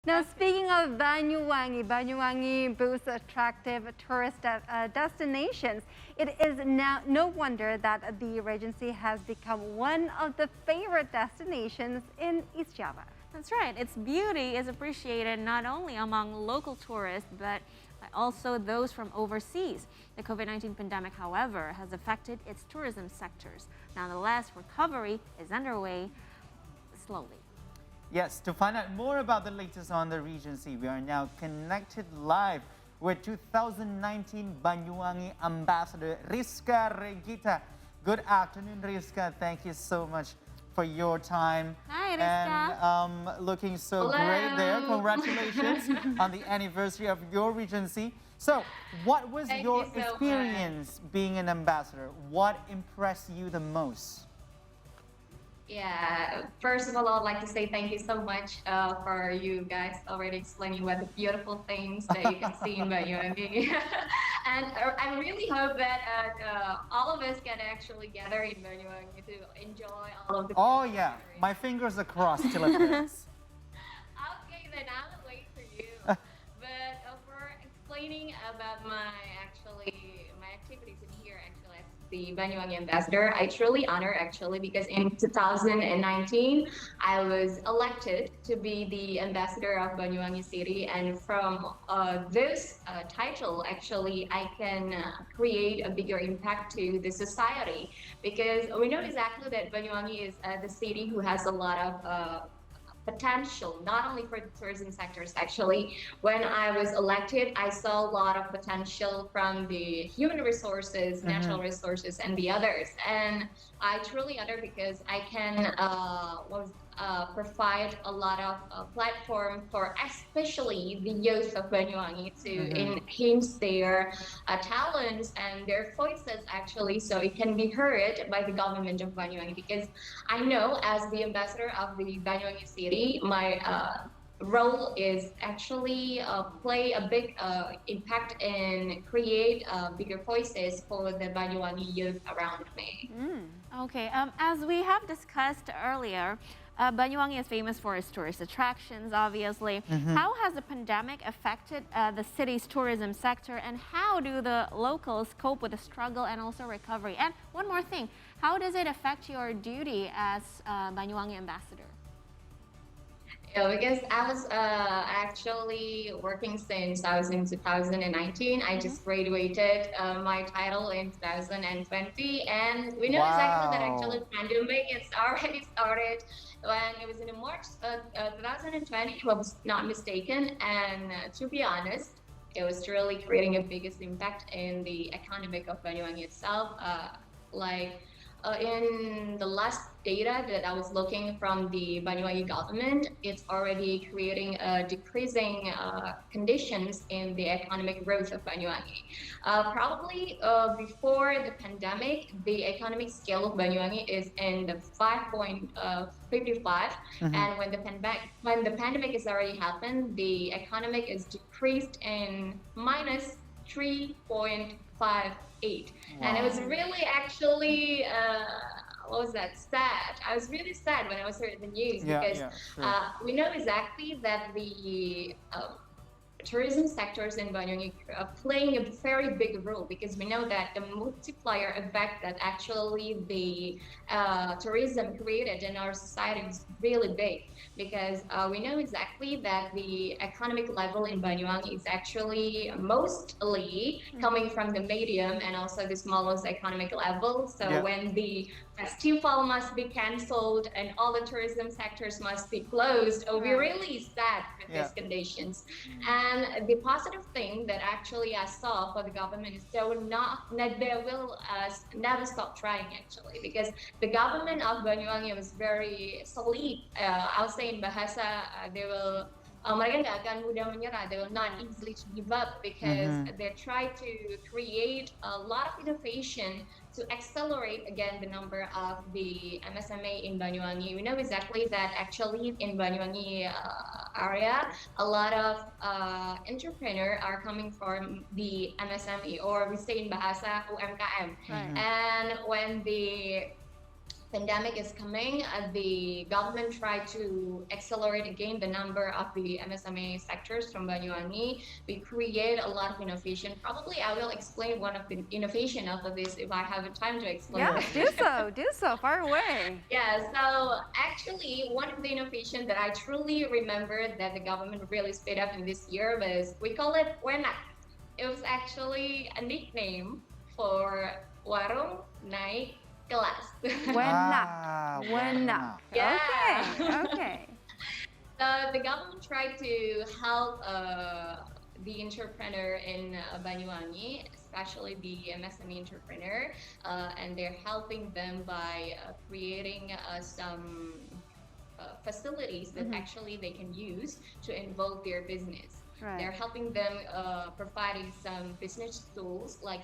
Now, speaking of Banyuwangi, Banyuwangi boasts attractive tourist destinations. It is now no wonder that the Regency has become one of the favorite destinations in East Java. That's right. Its beauty is appreciated not only among local tourists, but also those from overseas. The COVID-19 pandemic, however, has affected its tourism sectors. Nonetheless, recovery is underway slowly. Yes, to find out more about the latest on the Regency, we are now connected live with 2019 Banyuwangi Ambassador Riska Regita. Good afternoon, Riska. Thank you so much for your time. Hi, Riska. And looking so great there. Congratulations on the anniversary of your Regency. So, what was your experience being an ambassador? What impressed you the most? Yeah, first of all, I'd like to say thank you so much for you guys already explaining what the beautiful things that you can see in Banyuwangi. And I really hope that all of us can actually gather in Banyuwangi to enjoy all of the Oh yeah, my fingers are crossed till it hurts. Okay, then I'll wait for you. But for explaining about my activities in here actually as the Banyuwangi Ambassador, I truly honor actually because in 2019 I was elected to be the ambassador of Banyuwangi City, and from this title actually I can create a bigger impact to the society, because we know exactly that Banyuwangi is the city who has a lot of potential, not only for the tourism sectors. Actually, when I was elected, I saw a lot of potential from the human resources, natural resources, and the others. And I truly honor because I can provide a lot of platform for especially the youth of Banyuwangi to enhance their talents and their voices actually, so it can be heard by the government of Banyuwangi. Because I know as the ambassador of the Banyuwangi city, my role is actually play a big impact and create bigger voices for the Banyuwangi youth around me. Okay, as we have discussed earlier, Banyuwangi is famous for its tourist attractions, obviously. How has the pandemic affected the city's tourism sector, and how do the locals cope with the struggle and also recovery? And one more thing, how does it affect your duty as Banyuwangi Ambassador? Yeah, because I was actually working since I was in 2019. I just graduated my title in 2020, and we know exactly that actually pandemic is already started when it was in March 2020, if I was not mistaken. And to be honest, it was really creating a biggest impact in the economic of Banyuwangi itself. In the last data that I was looking from the Banyuwangi government, it's already creating decreasing conditions in the economic growth of Banyuwangi. Probably before the pandemic, the economic scale of Banyuwangi is in the 5.55, and when the pandemic has already happened, the economic is decreased in minus 3.58. And it was really actually what was that, sad. I was really sad when I was hearing the news, because we know exactly that the tourism sectors in Banyuwangi are playing a very big role, because we know that the multiplier effect that actually the tourism created in our society is really big, because we know exactly that the economic level in Banyuwangi is actually mostly coming from the medium and also the smallest economic level. So when the festival must be cancelled and all the tourism sectors must be closed, we're really sad with these conditions. And the positive thing that actually I saw for the government is they will never stop trying actually, because the government of Banyuwangi was very solid. I'll say in Bahasa, they will mereka nggak akan mudah menyerah. They will not easily give up, because they try to create a lot of innovation to accelerate again the number of the MSME in Banyuwangi. We know exactly that actually in Banyuwangi area, a lot of entrepreneurs are coming from the MSME, or we say in Bahasa UMKM. And when the pandemic is coming, the government tried to accelerate again the number of the MSME sectors from Banyuwangi. We create a lot of innovation. Probably I will explain one of the innovation after this if I have the time to explain. Yeah, do so, far away. Yeah, so actually one of the innovation that I truly remember that the government really sped up in this year was, we call it Wenak. It was actually a nickname for warung naik kelas. Wenak. Yeah. Okay. So the government tried to help the entrepreneur in Banyuwangi, especially the MSME entrepreneur, and they're helping them by creating some facilities that actually they can use to involve their business. Right. They're helping them providing some business tools like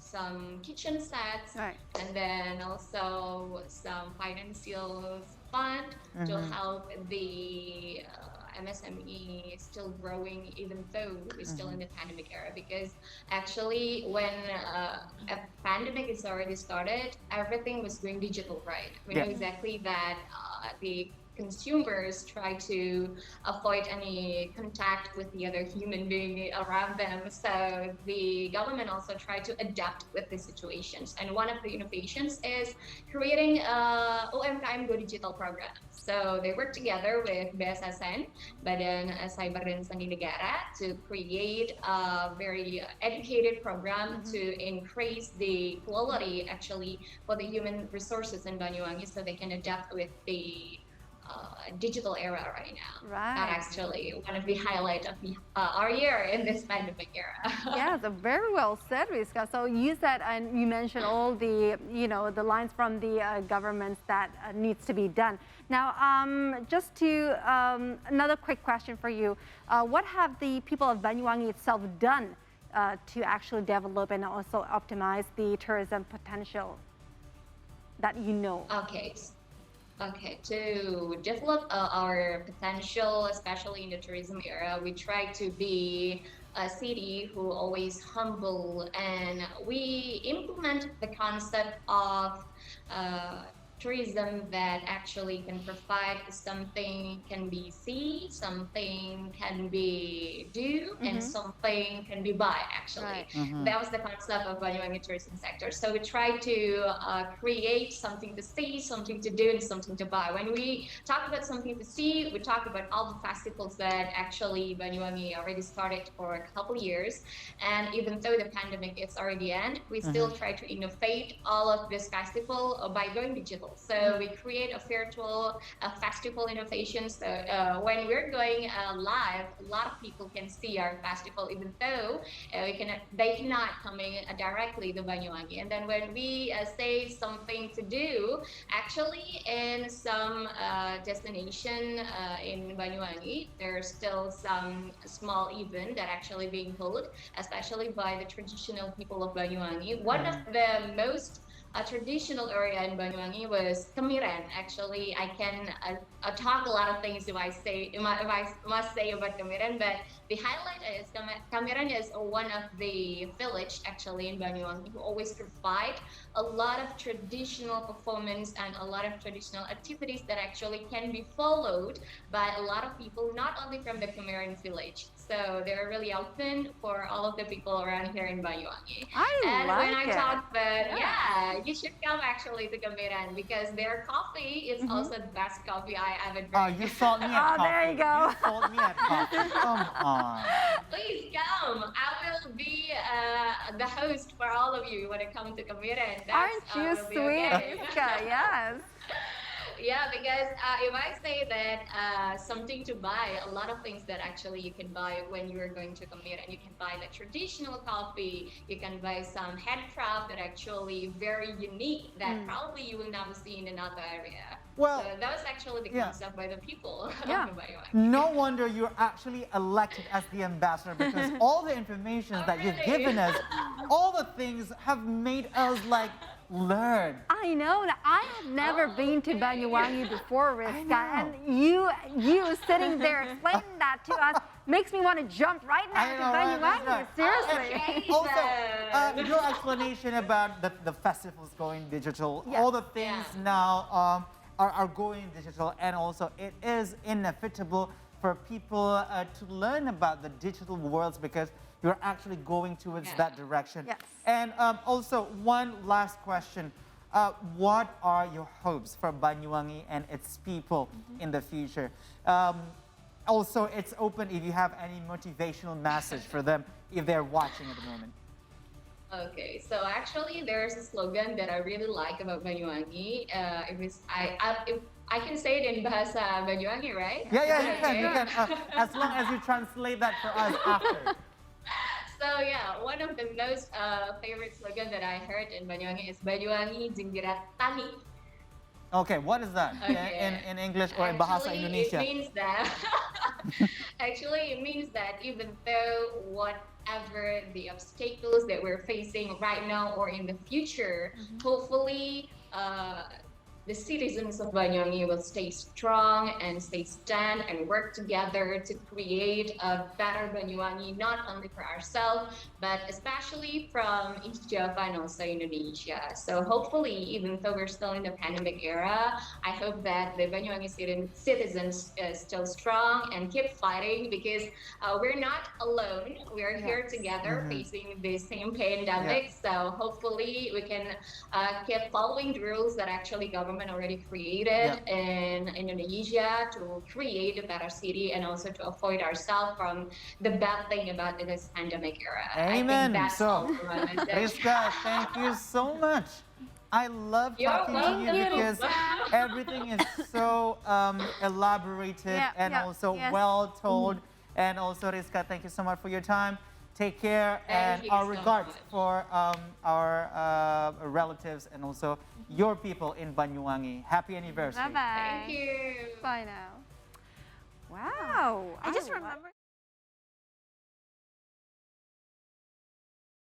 some kitchen sets, Right. and then also some financial fund to help the MSME still growing, even though we're still in the pandemic era. Because actually, when a pandemic is already started, everything was going digital, right? We know exactly that the consumers try to avoid any contact with the other human being around them. So the government also tried to adapt with the situations. And one of the innovations is creating a UMKM Go Digital program. So they work together with BSSN, Badan Cyber dan Sandi Negara, to create a very educated program to increase the quality actually for the human resources in Banyuwangi, so they can adapt with the digital era right now. Right. That's actually one of the highlights of our year in this pandemic era. Yeah, so very well said, Riska. So you said, and you mentioned all the, the lines from the governments that needs to be done. Now, just to, another quick question for you. What have the people of Banyuwangi itself done to actually develop and also optimize the tourism potential that you know? Okay, to develop our potential, especially in the tourism era, we try to be a city who always humble, and we implement the concept of tourism that actually can provide something can be see, something can be do, and something can be buy, actually. Right. That was the concept of Banyuwangi tourism sector. So we try to create something to see, something to do, and something to buy. When we talk about something to see, we talk about all the festivals that actually Banyuwangi already started for a couple years. And even though the pandemic is already end, we still try to innovate all of this festival by going digital. So we create a virtual festival innovation. So when we're going live, a lot of people can see our festival, even though they cannot come in directly to Banyuwangi. And then when we say something to do, actually in some destination in Banyuwangi, there's still some small event that actually being held, especially by the traditional people of Banyuwangi. One of the most traditional area in Banyuwangi was Kemiren. Actually, I can talk a lot of things if I must say about Kemiren, but the highlight is Kemiren is one of the village actually in Banyuwangi who always provide a lot of traditional performance and a lot of traditional activities that actually can be followed by a lot of people, not only from the Kemiren village. So they're really open for all of the people around here in Banyuwangi. When I talk about, you should come actually to Kemiren because their coffee is also the best coffee I ever drank. Oh, you sold me at coffee. There you go. You sold me at coffee. Come on. Please come. I will be the host for all of you when it comes to Kemiren. Aren't you sweet, okay. Riska? Yes. Yeah, because if I say that something to buy, a lot of things that actually you can buy when you are going to Kemiren. You can buy the traditional coffee, you can buy some handcraft that actually very unique that probably you will never see in another area. Well, so that was actually the concept by the people of Banyuwangi. No wonder you're actually elected as the ambassador, because all the information that you've given us, all the things have made us like learn. I know that I have never been to Banyuwangi before, Riska, and you sitting there explaining that to us makes me want to jump right now to Banyuwangi. Right. Seriously. Okay, Also, your explanation about the festivals going digital, Yes. all the things now are going digital, and also it is inevitable for people to learn about the digital worlds because you're actually going towards that direction. Yes. And also, one last question. What are your hopes for Banyuwangi and its people in the future? Also, it's open if you have any motivational message for them if they're watching at the moment. Okay, so actually there's a slogan that I really like about Banyuwangi. If I can say it in Bahasa Banyuwangi, right? Yeah, you can. As long as you translate that for us after. So yeah, one of the most favorite slogan that I heard in Banyuwangi is Banyuwangi Jinggirat Tani. Okay, what is that in English or in Bahasa Indonesia? It means that even though whatever the obstacles that we're facing right now or in the future, hopefully the citizens of Banyuwangi will stay strong and stay stand and work together to create a better Banyuwangi, not only for ourselves, but especially from East Java and also Indonesia. So hopefully, even though we're still in the pandemic era, I hope that the Banyuwangi citizens is still strong and keep fighting because we're not alone. We're here together facing the same pandemic. So hopefully we can keep following the rules that actually government already created in Indonesia to create a better city and also to avoid ourselves from the bad thing about this pandemic era. Amen. I think that's all for my message. Riska, thank you so much. I love talking to you because everything is so elaborated and also well told. And also, Riska, thank you so much for your time. Take care, and our regards for our relatives and also your people in Banyuwangi. Happy anniversary. Bye-bye. Thank you. Bye now. Wow. I just remember.